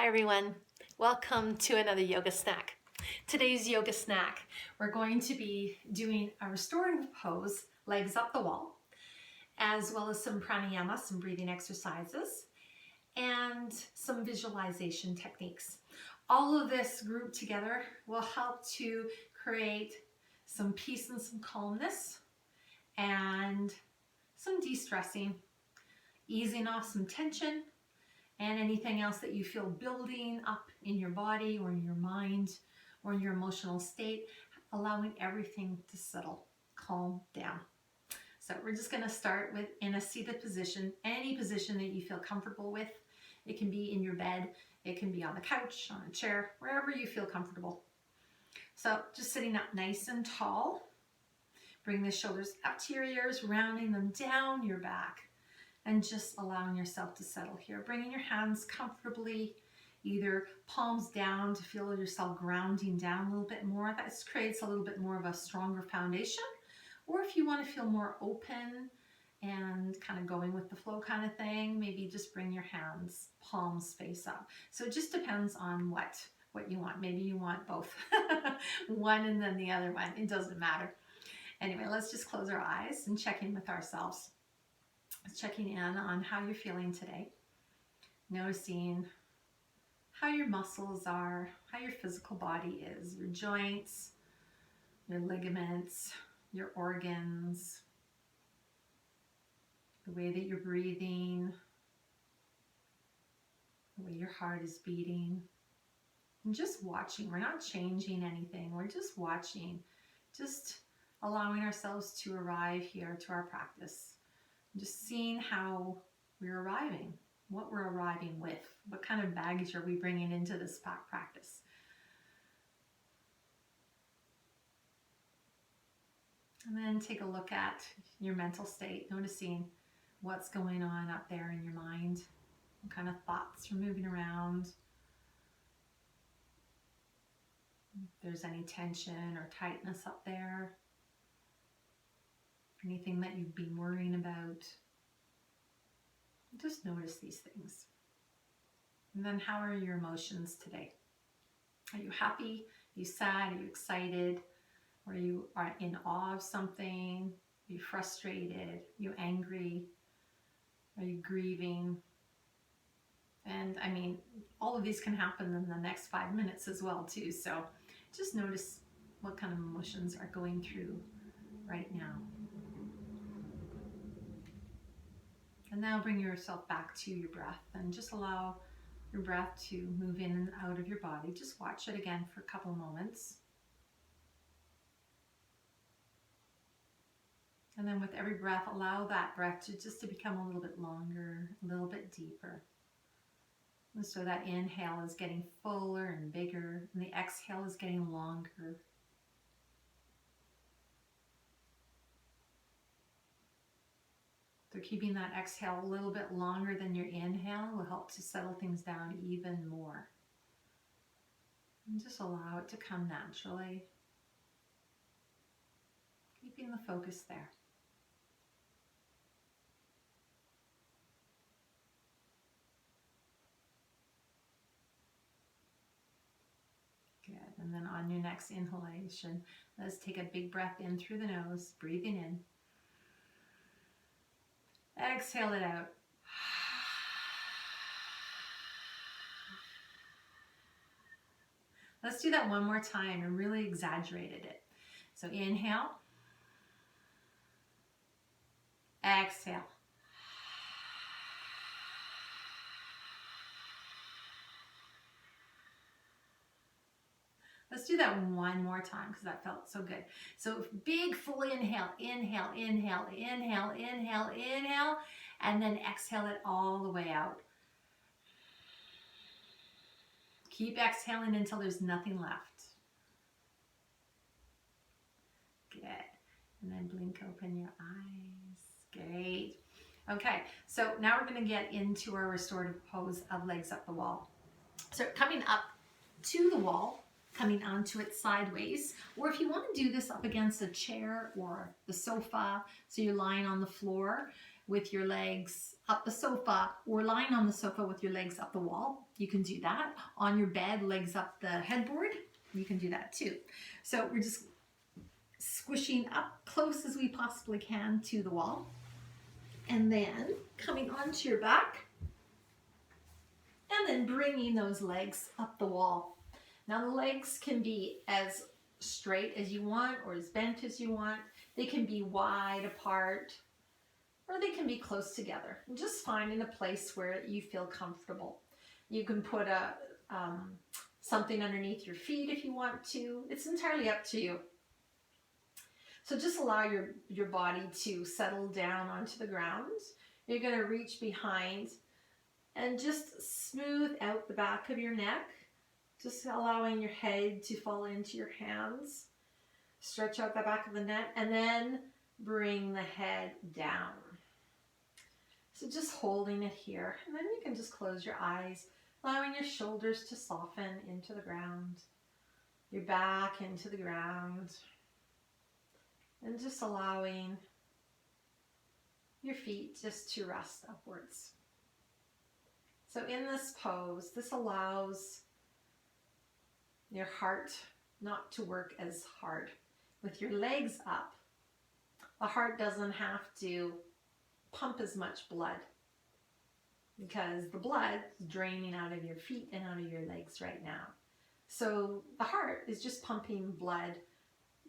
everyone, welcome to another yoga snack. Today's yoga snack, we're going to be doing a restorative pose, legs up the wall, as well as some pranayama, some breathing exercises, and some visualization techniques. All of this grouped together will help to create some peace and some calmness and some de-stressing, easing off some tension, and anything else that you feel building up in your body or in your mind or in your emotional state, allowing everything to settle, calm down. So we're just going to start with in a seated position, any position that you feel comfortable with. It can be in your bed, it can be on the couch, on a chair, wherever you feel comfortable. So just sitting up nice and tall. Bring the shoulders up to your ears, rounding them down your back. And just allowing yourself to settle here. Bringing your hands comfortably, either palms down to feel yourself grounding down a little bit more. That creates a little bit more of a stronger foundation. Or if you want to feel more open and kind of going with the flow kind of thing, maybe just bring your hands, palms face up. So it just depends on what you want. Maybe you want both, one and then the other one. It doesn't matter. Anyway, let's just close our eyes and check in with ourselves. Checking in on how you're feeling today, noticing how your muscles are, how your physical body is, your joints, your ligaments, your organs, the way that you're breathing, the way your heart is beating, and just watching. We're not changing anything, we're just watching, just allowing ourselves to arrive here to our practice. Just seeing how we're arriving, what we're arriving with, what kind of baggage are we bringing into this practice. And then take a look at your mental state, noticing what's going on up there in your mind, what kind of thoughts are moving around, if there's any tension or tightness up there. Anything that you've been worrying about. Just notice these things. And then how are your emotions today? Are you happy? Are you sad? Are you excited? Or you are in awe of something? Are you frustrated? Are you angry? Are you grieving? And I mean, all of these can happen in the next 5 minutes as well too. So just notice what kind of emotions are going through right now. And now bring yourself back to your breath and just allow your breath to move in and out of your body. Just watch it again for a couple moments. And then with every breath, allow that breath to become a little bit longer, a little bit deeper. And so that inhale is getting fuller and bigger, and the exhale is getting longer. So keeping that exhale a little bit longer than your inhale will help to settle things down even more. And just allow it to come naturally. Keeping the focus there. Good. And then on your next inhalation, let's take a big breath in through the nose, breathing in. Exhale it out. Let's do that one more time and really exaggerated it. So inhale. Exhale. Let's do that one more time because that felt so good. So big full inhale, inhale, inhale, inhale, inhale, inhale, and then exhale it all the way out. Keep exhaling until there's nothing left. Good. And then blink open your eyes. Great. Okay, so now we're going to get into our restorative pose of legs up the wall. So coming up to the wall, coming onto it sideways, or if you want to do this up against a chair or the sofa, so you're lying on the floor, with your legs up the sofa or lying on the sofa with your legs up the wall. You can do that. On your bed, legs up the headboard. You can do that too. So we're just squishing up close as we possibly can to the wall. And then coming onto your back. And then bringing those legs up the wall. Now the legs can be as straight as you want or as bent as you want. They can be wide apart or they can be close together. Just finding a place where you feel comfortable. You can put something underneath your feet if you want to. It's entirely up to you. So just allow your body to settle down onto the ground. You're going to reach behind and just smooth out the back of your neck. Just allowing your head to fall into your hands. Stretch out the back of the neck and then bring the head down. So just holding it here. And then you can just close your eyes, allowing your shoulders to soften into the ground. Your back into the ground. And just allowing your feet just to rest upwards. So in this pose, this allows your heart not to work as hard. With your legs up, the heart doesn't have to pump as much blood because the blood is draining out of your feet and out of your legs right now. So the heart is just pumping blood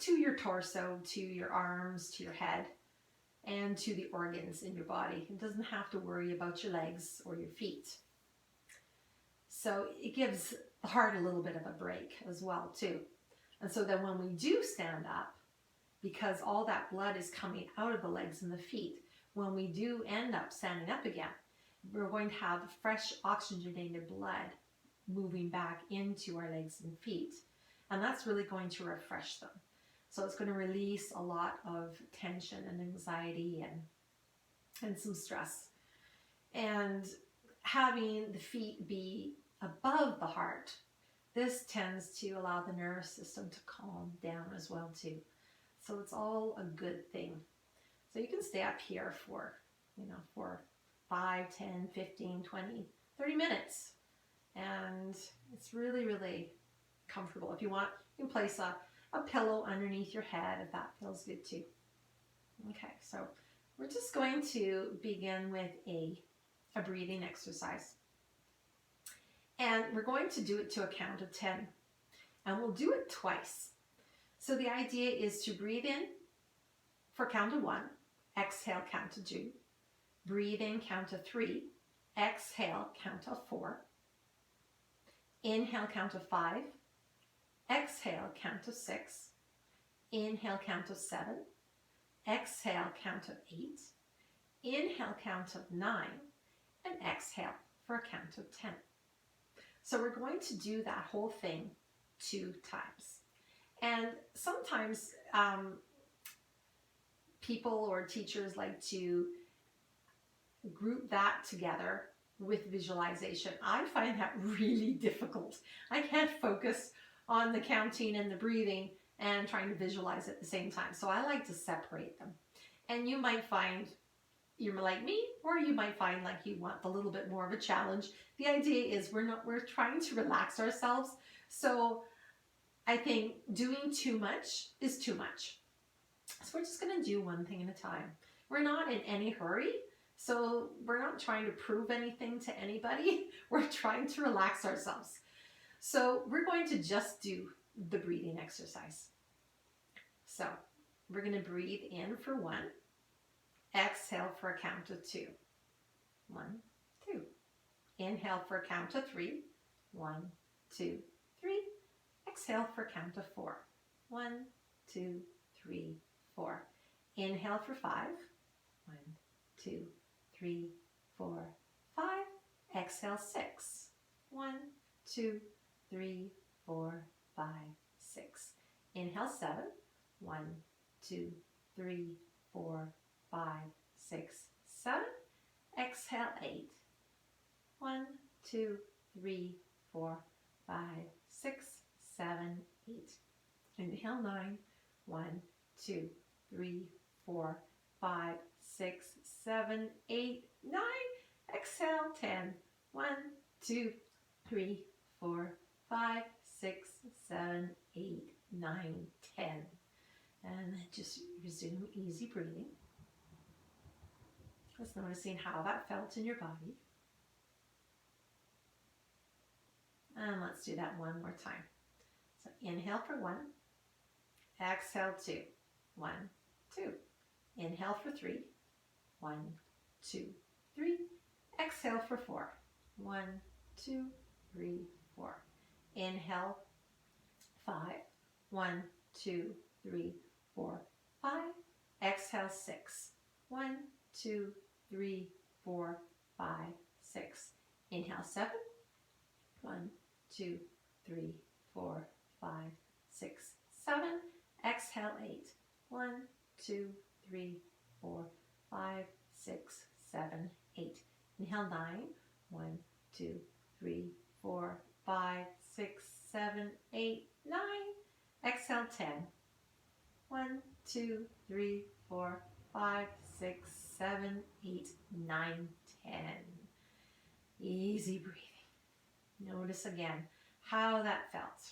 to your torso, to your arms, to your head, and to the organs in your body. It doesn't have to worry about your legs or your feet. So it gives the heart a little bit of a break as well too. And so then when we do stand up, because all that blood is coming out of the legs and the feet, when we do end up standing up again, we're going to have fresh oxygenated blood moving back into our legs and feet. And that's really going to refresh them. So it's going to release a lot of tension and anxiety and some stress. And having the feet be above the heart, this tends to allow the nervous system to calm down as well too. So it's all a good thing. So you can stay up here for 5, 10, 15, 20, 30 minutes. And it's really, really comfortable. If you want, you can place a pillow underneath your head if that feels good too. Okay, so we're just going to begin with a breathing exercise. And we're going to do it to a count of 10. And we'll do it twice. So the idea is to breathe in for count of 1, exhale, count to 2. Breathe in, count to 3, exhale, count to 4. Inhale, count to 5. Exhale, count to 6. Inhale, count to 7. Exhale, count to 8. Inhale, count of 9. And exhale for a count of 10. So we're going to do that whole thing 2 times. And sometimes people or teachers like to group that together with visualization. I find that really difficult. I can't focus on the counting and the breathing and trying to visualize at the same time. So I like to separate them. And you might find you're like me, or you might find like you want a little bit more of a challenge. The idea is we're trying to relax ourselves. So I think doing too much is too much. So we're just going to do one thing at a time. We're not in any hurry. So we're not trying to prove anything to anybody. We're trying to relax ourselves. So we're going to just do the breathing exercise. So we're going to breathe in for 1. Exhale for a count of 2. 1, 2. Inhale for a count of 3. 1, 2, 3. Exhale for a count of 4. 1, 2, 3, 4. Inhale for 5. 1, 2, 3, 4, 5. Exhale 6. 1, 2, 3, 4, 5, 6. Inhale 7. 1, 2, 3, 4, 5, 6, 7. Exhale 8. 1, 2, 3, 4, 5, 6, 7, 8. Inhale 9. 1, 2, 3, 4, 5, 6, 7, 8, 9. Exhale, 10. 1, 2, 3, 4, 5, 6, 7, 8, 9, 10. And then just resume easy breathing. Just noticing how that felt in your body. And let's do that one more time. So inhale for 1. Exhale 2. 1, 2. Inhale for 3. 1, 2, 3. Exhale for 4. 1, 2, 3, 4. Inhale 5. 1, 2, 3, 4, 5. Exhale 6. 1, 2, 3, 4, 5, 6. Inhale 7. 1, 2, 3, 4, 5, 6, 7. Exhale 8. 1, 2, 3, 4, 5, 6, 7, 8. Inhale 9. 1, 2, 3, 4, 5, 6, 7, 8, 9. Exhale 10. 1, 2, 3, 4, 5, 6, 7, 8, 9, 10. Easy breathing. Notice again how that felt.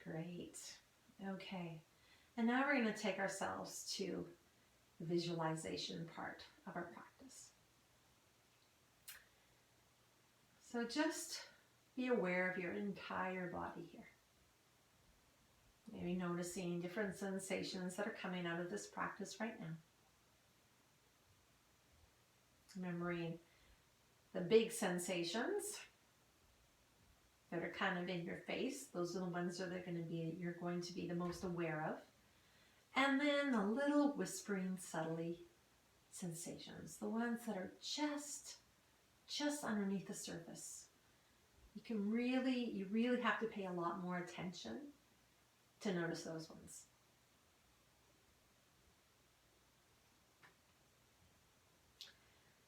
Great. Okay. And now we're going to take ourselves to the visualization part of our practice. So just be aware of your entire body here. Maybe noticing different sensations that are coming out of this practice right now. Remembering the big sensations that are kind of in your face. Those are the ones that you're going to be the most aware of. And then the little whispering subtly sensations, the ones that are just underneath the surface. You really have to pay a lot more attention to notice those ones.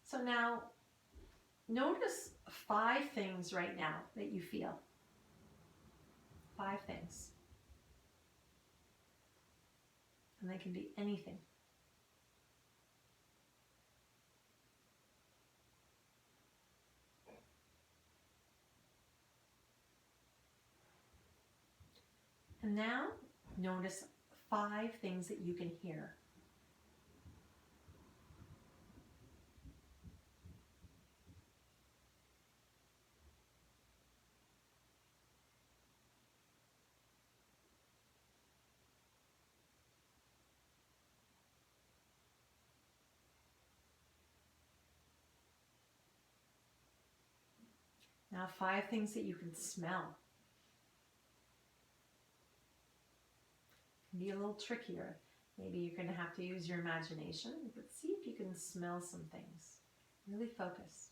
So now, notice 5 things right now that you feel. 5 things. And they can be anything. And now, notice 5 things that you can hear. Now 5 things that you can smell. It can be a little trickier. Maybe you're going to have to use your imagination, but see if you can smell some things. Really focus.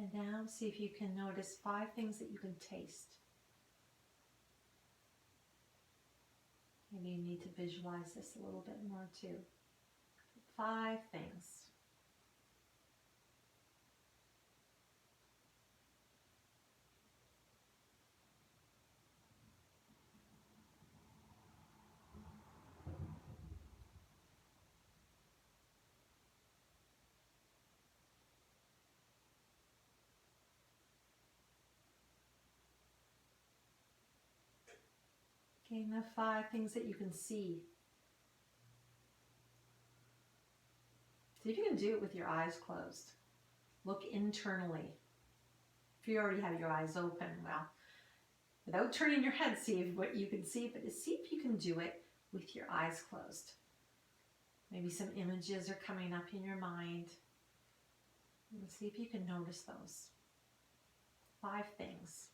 And now see if you can notice 5 things that you can taste. Maybe you need to visualize this a little bit more too. 5 things. Okay, now 5 things that you can see. See if you can do it with your eyes closed. Look internally. If you already have your eyes open, well, without turning your head, see what you can see, but see if you can do it with your eyes closed. Maybe some images are coming up in your mind. And see if you can notice those. 5 things.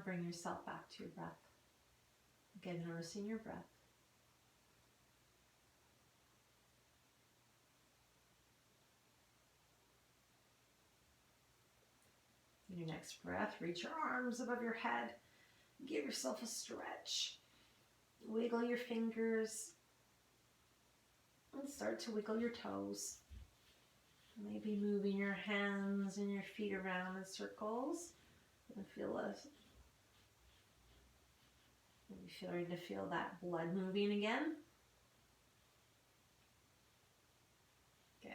bring yourself back to your breath. Again, noticing your breath. Your next breath, reach your arms above your head. Give yourself a stretch. Wiggle your fingers. And start to wiggle your toes. Maybe moving your hands and your feet around in circles. And maybe ready to feel that blood moving again. Good.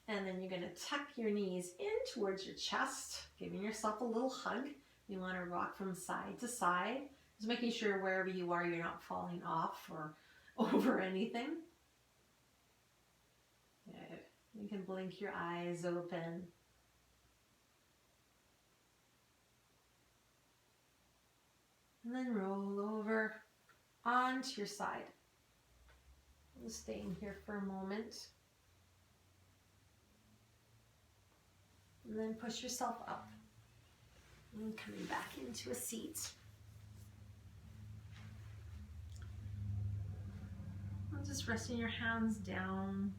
And then you're going to tuck your knees in towards your chest, giving yourself a little hug. You want to rock from side to side, just making sure wherever you are, you're not falling off or over anything. Good. You can blink your eyes open. And then roll over onto your side. I'm staying here for a moment. And then push yourself up. And coming back into a seat. And just resting your hands down.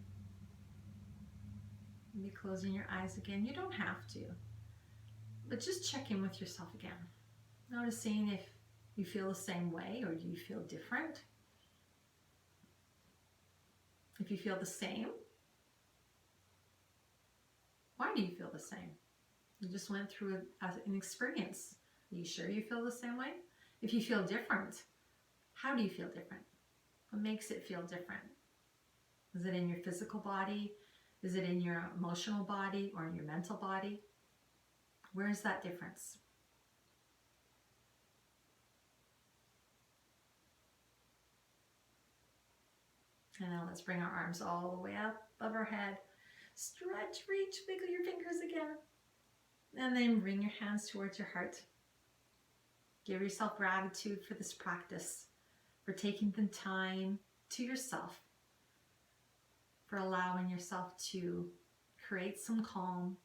Maybe closing your eyes again. You don't have to. But just check in with yourself again. Noticing if you feel the same way or do you feel different. If you feel the same, why do you feel the same? You just went through an experience. Are you sure you feel the same way? If you feel different, how do you feel different? What makes it feel different? Is it in your physical body? Is it in your emotional body or in your mental body? Where is that difference? And now let's bring our arms all the way up above our head. Stretch, reach, wiggle your fingers again. And then bring your hands towards your heart. Give yourself gratitude for this practice, for taking the time to yourself, for allowing yourself to create some calm,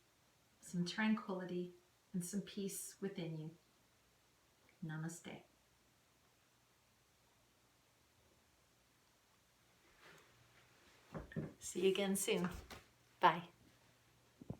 some tranquility, and some peace within you. Namaste. See you again soon. Bye.